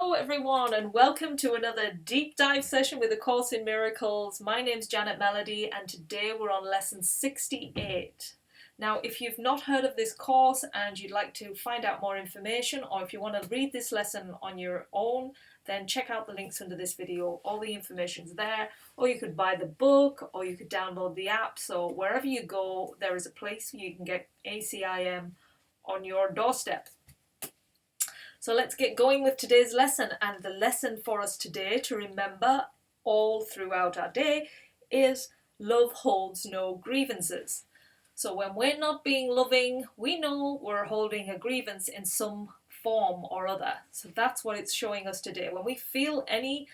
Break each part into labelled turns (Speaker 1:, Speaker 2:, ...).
Speaker 1: Hello everyone and welcome to another deep dive session with A Course in Miracles. My name's Janet Melody and today we're on lesson 68. Now if you've not heard of this course and you'd like to find out more information, or if you want to read this lesson on your own, then check out the links under this video. All the information's there, or you could buy the book, or you could download the app. So wherever you go, there is a place where you can get ACIM on your doorstep. So let's get going with today's lesson, and the lesson for us today to remember all throughout our day is love holds no grievances. So when we're not being loving, we know we're holding a grievance in some form or other. So that's what it's showing us today. When we feel any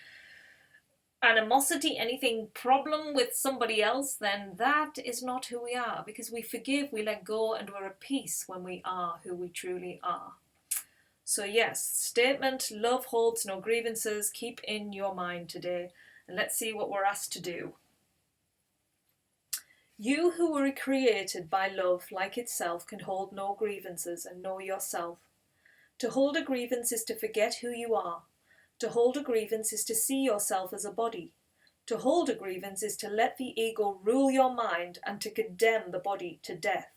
Speaker 1: animosity, anything problem with somebody else, then that is not who we are, because we forgive, we let go, and we're at peace when we are who we truly are. So yes, statement, love holds no grievances, keep in your mind today. And let's see what we're asked to do. You who were created by love like itself can hold no grievances and know yourself. To hold a grievance is to forget who you are. To hold a grievance is to see yourself as a body. To hold a grievance is to let the ego rule your mind and to condemn the body to death.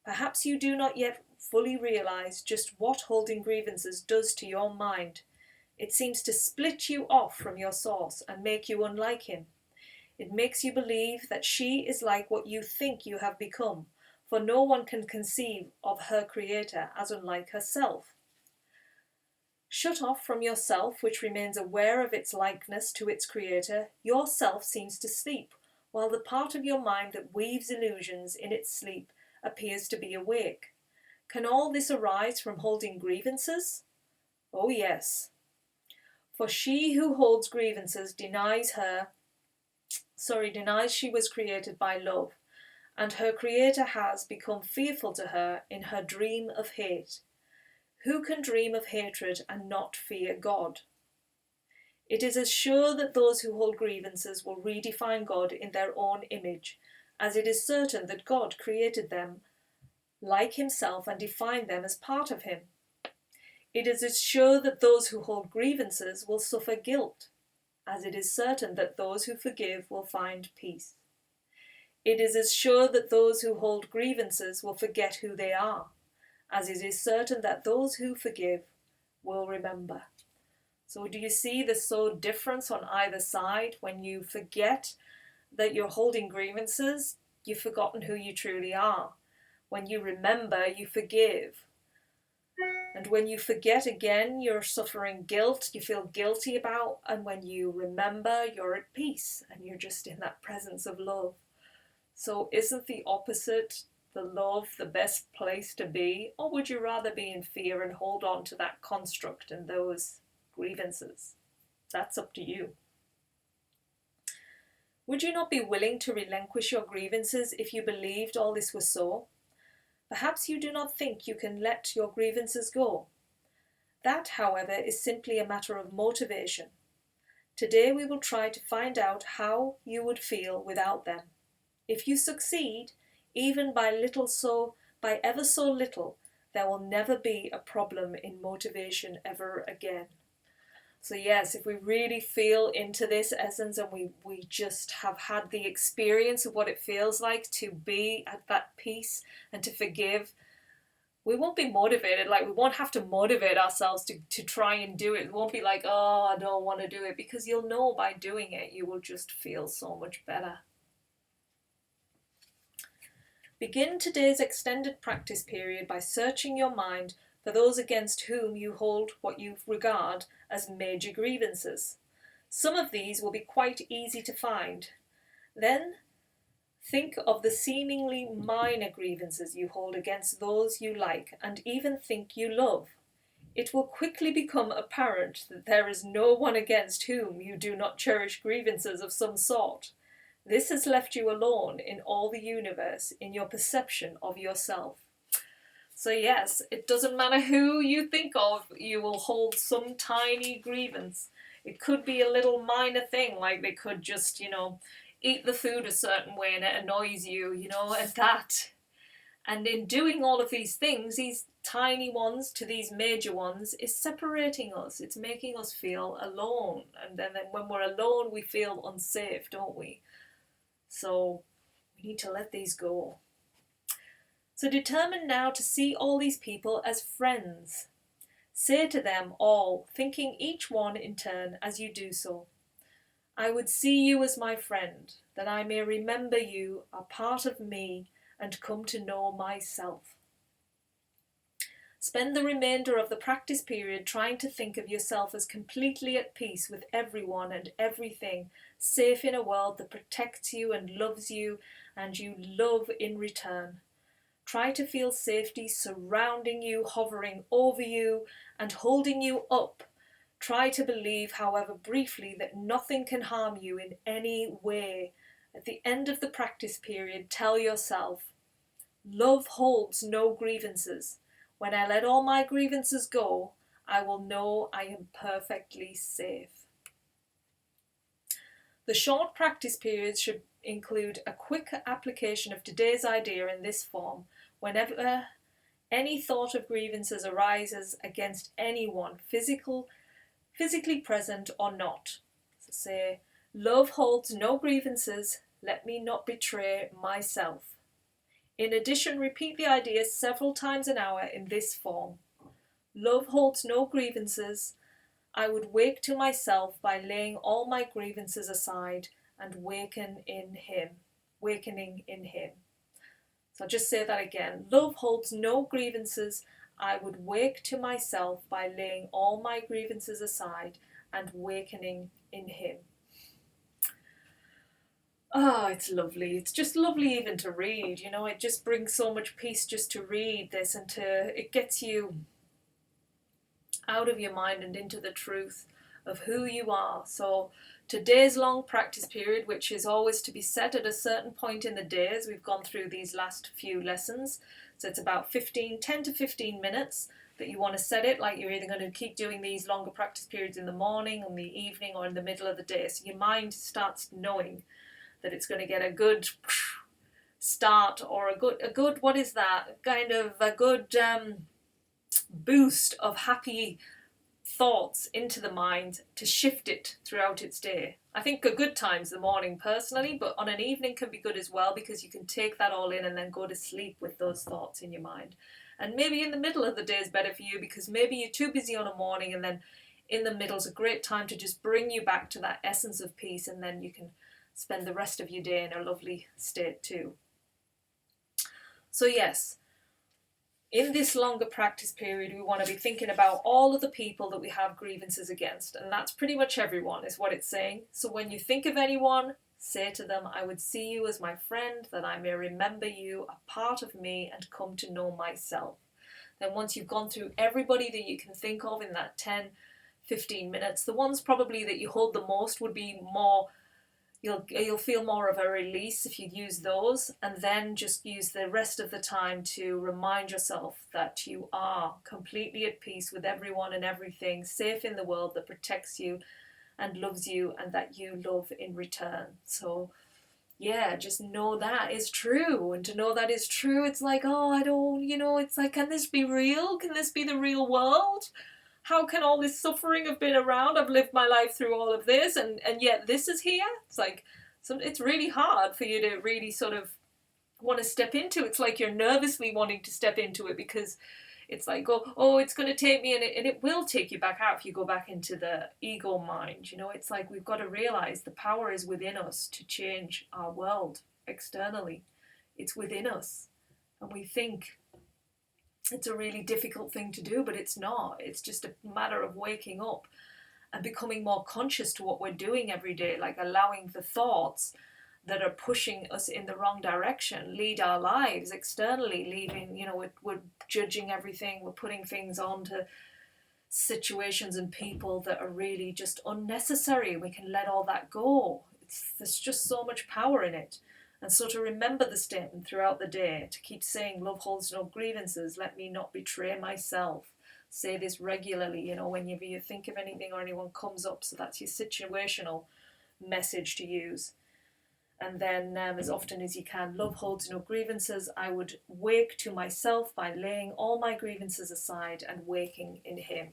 Speaker 1: Perhaps you do not yet fully realize just what holding grievances does to your mind. It seems to split you off from your source and make you unlike him. It makes you believe that she is like what you think you have become, for no one can conceive of her creator as unlike herself. Shut off from yourself, which remains aware of its likeness to its creator, your self seems to sleep, while the part of your mind that weaves illusions in its sleep appears to be awake. Can all this arise from holding grievances? Oh yes. For she who holds grievances denies she was created by love, and her creator has become fearful to her in her dream of hate. Who can dream of hatred and not fear God? It is as sure that those who hold grievances will redefine God in their own image, as it is certain that God created them like himself and defined them as part of him. It is as sure that those who hold grievances will suffer guilt, as it is certain that those who forgive will find peace. It is as sure that those who hold grievances will forget who they are, as it is certain that those who forgive will remember. So do you see the difference on either side? When you forget that you're holding grievances, you've forgotten who you truly are. When you remember, you forgive. And when you forget again, you're suffering guilt, you feel guilty about, and when you remember, you're at peace and you're just in that presence of love. So isn't the opposite, the love, the best place to be? Or would you rather be in fear and hold on to that construct and those grievances? That's up to you. Would you not be willing to relinquish your grievances if you believed all this was so? Perhaps you do not think you can let your grievances go. That, however, is simply a matter of motivation. Today we will try to find out how you would feel without them. If you succeed, even by ever so little, there will never be a problem in motivation ever again. So yes, if we really feel into this essence and we just have had the experience of what it feels like to be at that peace and to forgive, we won't be motivated. Like, we won't have to motivate ourselves to try and do it. It won't be like, oh, I don't want to do it, because you'll know by doing it, you will just feel so much better. Begin today's extended practice period by searching your mind for those against whom you hold what you regard as major grievances. Some of these will be quite easy to find. Then think of the seemingly minor grievances you hold against those you like and even think you love. It will quickly become apparent that there is no one against whom you do not cherish grievances of some sort. This has left you alone in all the universe in your perception of yourself. So yes, it doesn't matter who you think of, you will hold some tiny grievance. It could be a little minor thing, like they could just, eat the food a certain way and it annoys you, and that. And in doing all of these things, these tiny ones to these major ones is separating us. It's making us feel alone. And then when we're alone, we feel unsafe, don't we? So we need to let these go. So determine now to see all these people as friends. Say to them all, thinking each one in turn as you do so, I would see you as my friend, that I may remember you a part of me and come to know myself. Spend the remainder of the practice period trying to think of yourself as completely at peace with everyone and everything, safe in a world that protects you and loves you, and you love in return. Try to feel safety surrounding you, hovering over you, and holding you up. Try to believe, however briefly, that nothing can harm you in any way. At the end of the practice period, tell yourself, love holds no grievances. When I let all my grievances go, I will know I am perfectly safe. The short practice periods should include a quick application of today's idea in this form whenever any thought of grievances arises against anyone, physically present or not. So say, love holds no grievances, let me not betray myself. In addition, repeat the idea several times an hour in this form. Love holds no grievances, I would wake to myself by laying all my grievances aside and awakening in him. So I'll just say that again. Love holds no grievances, I would wake to myself by laying all my grievances aside and awakening in him. Oh, it's lovely. It's just lovely even to read, you know, it just brings so much peace just to read this, and it gets you out of your mind and into the truth of who you are. So today's long practice period, which is always to be set at a certain point in the day as we've gone through these last few lessons. So it's about 10 to 15 minutes that you want to set it, like you're either going to keep doing these longer practice periods in the morning, in the evening, or in the middle of the day. So your mind starts knowing that it's going to get a good start, or a good what is that? Kind of a good boost of happy thoughts into the mind to shift it throughout its day. I think a good time's the morning personally, but on an evening can be good as well, because you can take that all in and then go to sleep with those thoughts in your mind. And maybe in the middle of the day is better for you, because maybe you're too busy on a morning, and then in the middle is a great time to just bring you back to that essence of peace, and then you can spend the rest of your day in a lovely state too. So yes, in this longer practice period, we want to be thinking about all of the people that we have grievances against, and that's pretty much everyone is what it's saying. So when you think of anyone, say to them, I would see you as my friend, that I may remember you, a part of me, and come to know myself. Then once you've gone through everybody that you can think of in that 10-15 minutes, the ones probably that you hold the most would be more, you'll feel more of a release if you use those, and then just use the rest of the time to remind yourself that you are completely at peace with everyone and everything, safe in the world that protects you and loves you, and that you love in return. So yeah, just know that is true. And to know that is true, it's like, oh, I don't, it's like, can this be real? Can this be the real world? How can all this suffering have been around? I've lived my life through all of this, and yet this is here. It's like, it's really hard for you to really sort of want to step into. It's like you're nervously wanting to step into it, because it's like, oh, it's going to take me, and it will take you back out if you go back into the ego mind. It's like we've got to realize the power is within us to change our world externally. It's within us, and we think it's a really difficult thing to do, but it's not. It's just a matter of waking up and becoming more conscious to what we're doing every day, like allowing the thoughts that are pushing us in the wrong direction lead our lives externally, leaving, we're judging everything, we're putting things onto situations and people that are really just unnecessary. We can let all that go. There's just so much power in it. And so to remember the statement throughout the day, to keep saying, love holds no grievances, let me not betray myself. Say this regularly, whenever you think of anything or anyone comes up. So that's your situational message to use. And then as often as you can, love holds no grievances. I would wake to myself by laying all my grievances aside and waking in him.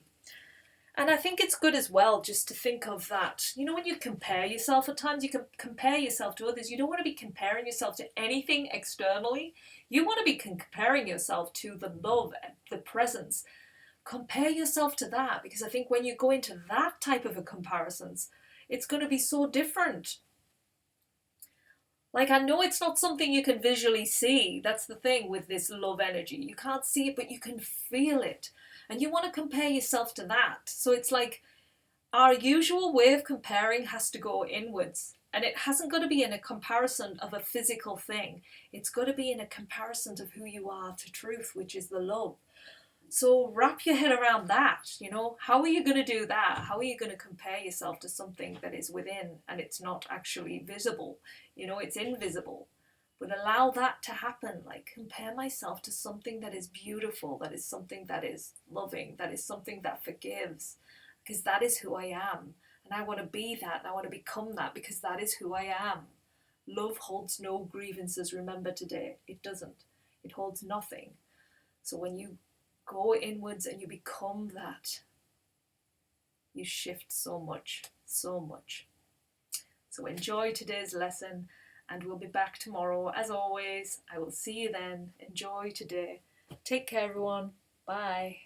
Speaker 1: And I think it's good as well just to think of that. You know, when you compare yourself, at times you can compare yourself to others. You don't want to be comparing yourself to anything externally. You want to be comparing yourself to the love, the presence. Compare yourself to that, because I think when you go into that type of a comparisons, it's going to be so different. Like, I know it's not something you can visually see. That's the thing with this love energy. You can't see it, but you can feel it. And you want to compare yourself to that. So it's like our usual way of comparing has to go inwards. And it hasn't got to be in a comparison of a physical thing. It's got to be in a comparison of who you are to truth, which is the love. So wrap your head around that, you know. How are you going to do that? How are you going to compare yourself to something that is within and it's not actually visible? You know, it's invisible. But allow that to happen. Like, compare myself to something that is beautiful, that is something that is loving, that is something that forgives, because that is who I am. And I want to be that, and I want to become that, because that is who I am. Love holds no grievances, remember today. It doesn't. It holds nothing. So when you go inwards and you become that, you shift so much, so much. So enjoy today's lesson, and we'll be back tomorrow. As always, I will see you then. Enjoy today. Take care, everyone. Bye.